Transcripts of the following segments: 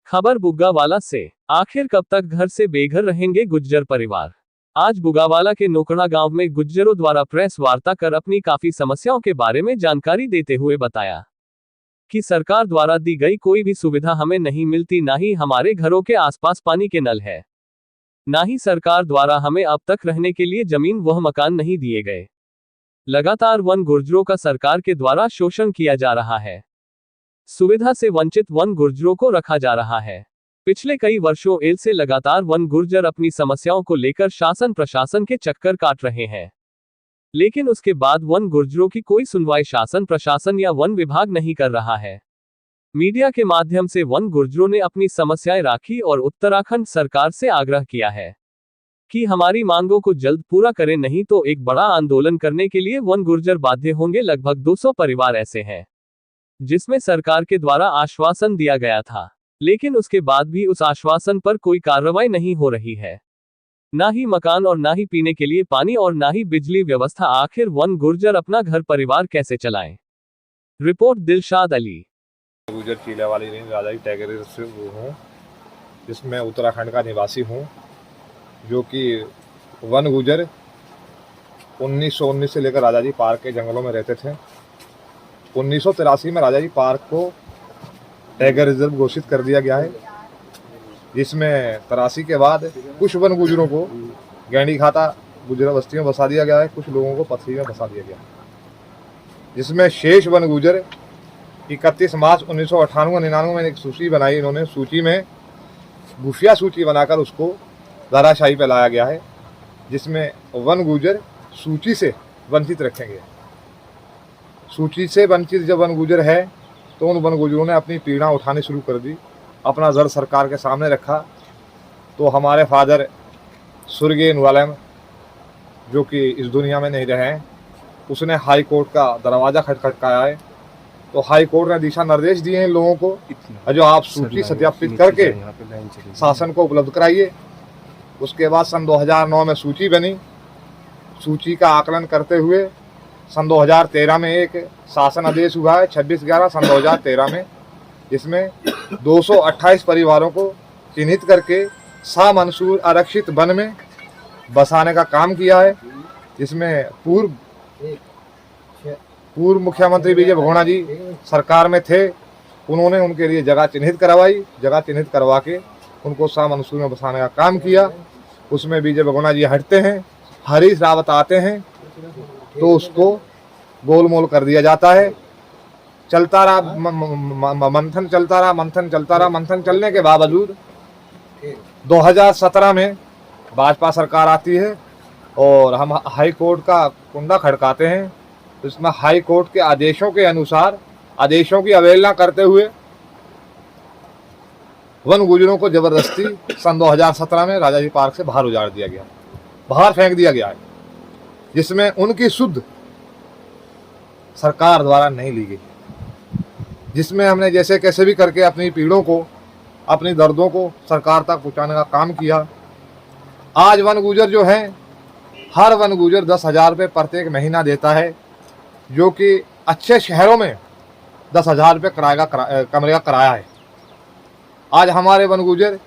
खबर बुग्गावाला से। आखिर कब तक घर से बेघर रहेंगे गुज्जर परिवार। आज बुग्गावाला के नोकड़ा गांव में गुज्जरों द्वारा प्रेस वार्ता कर अपनी काफी समस्याओं के बारे में जानकारी देते हुए बताया कि सरकार द्वारा दी गई कोई भी सुविधा हमें नहीं मिलती, ना ही हमारे घरों के आसपास पानी के नल है, ना ही सरकार द्वारा हमें अब तक रहने के लिए जमीन व मकान नहीं दिए गए। लगातार वन गुर्जरों का सरकार के द्वारा शोषण किया जा रहा है। सुविधा से वंचित वन गुर्जरों को रखा जा रहा है। पिछले कई वर्षों एल से लगातार वन गुर्जर अपनी समस्याओं को लेकर शासन प्रशासन के चक्कर काट रहे हैं, लेकिन उसके बाद वन गुर्जरों की कोई सुनवाई शासन प्रशासन या वन विभाग नहीं कर रहा है। मीडिया के माध्यम से वन गुर्जरों ने अपनी समस्याएं राखी और उत्तराखंड सरकार से आग्रह किया है कि हमारी मांगों को जल्द पूरा करें, नहीं तो एक बड़ा आंदोलन करने के लिए वन गुर्जर बाध्य होंगे। लगभग 200 परिवार ऐसे हैं जिसमें सरकार के द्वारा आश्वासन दिया गया था, लेकिन उसके बाद भी उस आश्वासन पर कोई कार्रवाई नहीं हो रही है। ना ही मकान और ना ही पीने के लिए पानी और ना ही बिजली व्यवस्था। आखिर वन गुर्जर अपना घर परिवार कैसे चलाएं? रिपोर्ट दिलशाद अली। गुर्जर चीला वाली रेंज राजाजी टाइगर से हूँ, जिसमें उत्तराखंड का निवासी हूँ, जो कि वन गुर्जर 1919 से लेकर राजाजी पार्क के जंगलों में रहते थे। 1983 में राजाजी पार्क को टाइगर रिजर्व घोषित कर दिया गया है, जिसमें 83 के बाद कुछ वन गुर्जरों को गैंडी खाता गुर्जर बस्ती में बसा दिया गया है, कुछ लोगों को पथरी में बसा दिया गया है, जिसमें शेष वन गुर्जर 31 मार्च 1998-99 में एक सूची बनाई इन्होंने। सूची में खुफिया सूची बनाकर उसको धाराशाही पे लाया गया है, जिसमें वन गुर्जर सूची से वंचित रखेंगे। सूची से वंचित जब वन गुर्जर है तो उन वन गुर्जरों ने अपनी पीड़ा उठानी शुरू कर दी, अपना दर्द सरकार के सामने रखा। तो हमारे फादर स्वर्गीय नूरालम, जो कि इस दुनिया में नहीं रहे हैं, उसने हाई कोर्ट का दरवाज़ा खटखटाया है। तो हाई कोर्ट ने दिशा निर्देश दिए हैं लोगों को, जो आप सूची सत्यापित करके शासन को उपलब्ध कराइए। उसके बाद सन 2009 में सूची बनी। सूची का आकलन करते हुए सन 2013 में एक शासन आदेश हुआ है 26/11 सन 2013 में, जिसमें 228 परिवारों को चिन्हित करके सामंसूर आरक्षित वन में बसाने का काम किया है, जिसमें पूर्व मुख्यमंत्री विजय बहुगुणा जी सरकार में थे। उन्होंने उनके लिए जगह चिन्हित करवाई, जगह चिन्हित करवा के उनको सामंसूर में बसाने का काम किया। उसमें विजय बहुगुणा जी हटते हैं, हरीश रावत आते हैं, तो उसको गोलमोल कर दिया जाता है। चलता रहा मंथन, चलता रहा मंथन, चलता रहा मंथन। चलने के बावजूद 2017 में भाजपा सरकार आती है और हम हाई कोर्ट का कुंडा खड़काते हैं। तो इसमें हाई कोर्ट के आदेशों के अनुसार, आदेशों की अवहेलना करते हुए वन गुर्जरों को जबरदस्ती सन 2017 में राजाजी पार्क से बाहर उजाड़ दिया गया, बाहर फेंक दिया गया है, जिसमें उनकी सुध सरकार द्वारा नहीं ली गई, जिसमें हमने जैसे कैसे भी करके अपनी पीड़ों को, अपनी दर्दों को सरकार तक पहुंचाने का काम किया। आज वन गुर्जर जो हैं, हर वन गुर्जर 10,000 रुपये प्रत्येक महीना देता है, जो कि अच्छे शहरों में 10,000 रुपये कमरे का किराया है। आज हमारे वन गुर्जर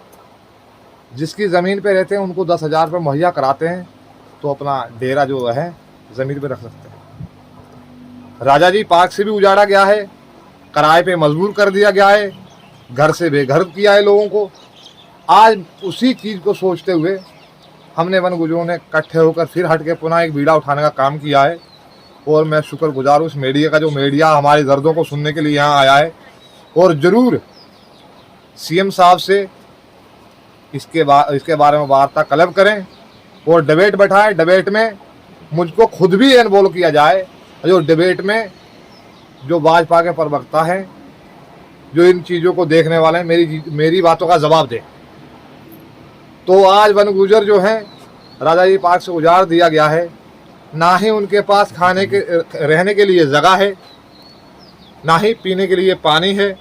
जिसकी ज़मीन पे रहते हैं उनको 10,000 रुपये मुहैया कराते हैं, तो अपना डेरा जो है ज़मीन पे रख सकते हैं। राजाजी पार्क से भी उजाड़ा गया है, किराए पे मजबूर कर दिया गया है, घर से बेघर किया है लोगों को। आज उसी चीज़ को सोचते हुए हमने वन गुर्जरों ने इकट्ठे होकर फिर हट के पुनः एक बीड़ा उठाने का काम किया है। और मैं शुक्रगुजार हूँ उस मीडिया का, जो मीडिया हमारे दर्दों को सुनने के लिए यहाँ आया है। और ज़रूर सीएम साहब से इसके बारे में वार्ता तलब करें और डिबेट बैठाएं। डिबेट में मुझको खुद भी इन्वॉल्व किया जाए, जो डिबेट में जो भाजपा के प्रवक्ता हैं, जो इन चीज़ों को देखने वाले हैं, मेरी बातों का जवाब दें। तो आज वन गुर्जर जो हैं, राजाजी पार्क से उजाड़ दिया गया है। ना ही उनके पास रहने के लिए जगह है, ना ही पीने के लिए पानी है।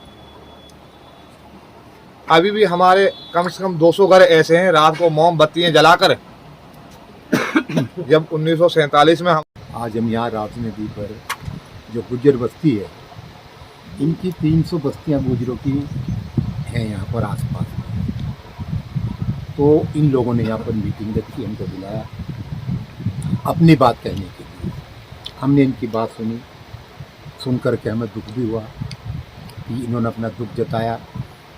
अभी भी हमारे कम से कम 200 घर ऐसे हैं, रात को मोमबत्तियाँ जलाकर जब 1947 में आज हम यहाँ राप्ती नदी पर जो गुज्जर बस्ती है, इनकी 300 बस्तियाँ गुज्जरों की हैं यहाँ पर आसपास। तो इन लोगों ने यहाँ पर मीटिंग रखी, हमको बुलाया अपनी बात कहने के लिए। हमने इनकी बात सुनी, सुन कर के हमें दुख भी हुआ कि इन्होंने अपना दुख जताया।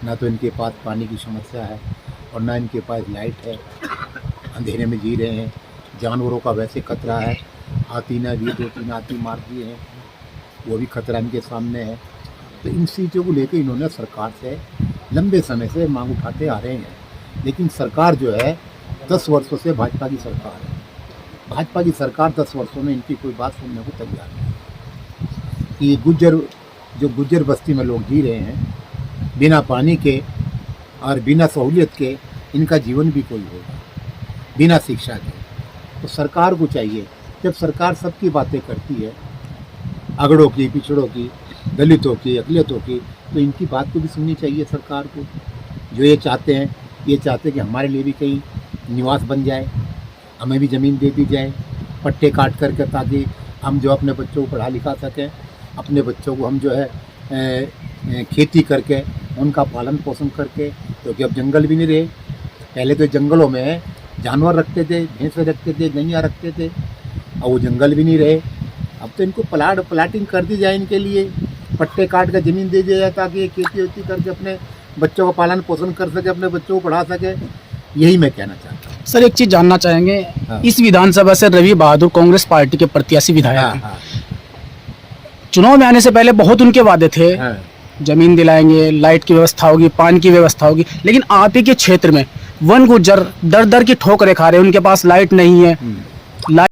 ना तो इनके पास पानी की समस्या है और ना इनके पास लाइट है, अंधेरे में जी रहे हैं। जानवरों का वैसे खतरा है, हाथी ने भी 2-3 हाथी मार दिए हैं, वो भी खतरा इनके सामने है। तो इन चीज़ों को लेकर इन्होंने सरकार से लंबे समय से मांग उठाते आ रहे हैं, लेकिन सरकार जो है 10 वर्षों से भाजपा की सरकार है। भाजपा की सरकार 10 वर्षों में इनकी कोई बात सुनने को तैयार नहीं। कि गुज्जर बस्ती में लोग जी रहे हैं बिना पानी के और बिना सहूलियत के, इनका जीवन भी कोई होगा, बिना शिक्षा के। तो सरकार को चाहिए, जब सरकार सबकी बातें करती है, अगड़ों की, पिछड़ों की, दलितों की, अकलियतों की, तो इनकी बात को भी सुननी चाहिए सरकार को। जो ये चाहते हैं कि हमारे लिए भी कहीं निवास बन जाए, हमें भी ज़मीन दे दी जाए पट्टे काट करके, ताकि हम जो अपने बच्चों को पढ़ा लिखा सकें, अपने बच्चों को हम जो है खेती करके उनका पालन पोषण करके। क्योंकि अब जंगल भी नहीं रहे। पहले तो जंगलों में जानवर रखते थे, भैंसे रखते थे, गैया रखते थे, और वो जंगल भी नहीं रहे। अब तो इनको प्लाटिंग कर दी जाए, इनके लिए पट्टे काट कर ज़मीन दे दिया जाए, ताकि ये खेती वेती करके अपने बच्चों का पालन पोषण कर सके, अपने बच्चों को पढ़ा सके। यही मैं कहना चाहता हूँ। सर एक चीज़ जानना चाहेंगे, हाँ। इस विधानसभा से रवि बहादुर कांग्रेस पार्टी के प्रत्याशी विधायक हैं। हाँ, चुनाव में आने से पहले बहुत उनके वादे थे, हाँ। जमीन दिलाएंगे, लाइट की व्यवस्था होगी, पानी की व्यवस्था होगी, लेकिन आप ही के क्षेत्र में वन गुज्जर दर दर की ठोकरें खा रहे हैं। उनके पास लाइट नहीं है,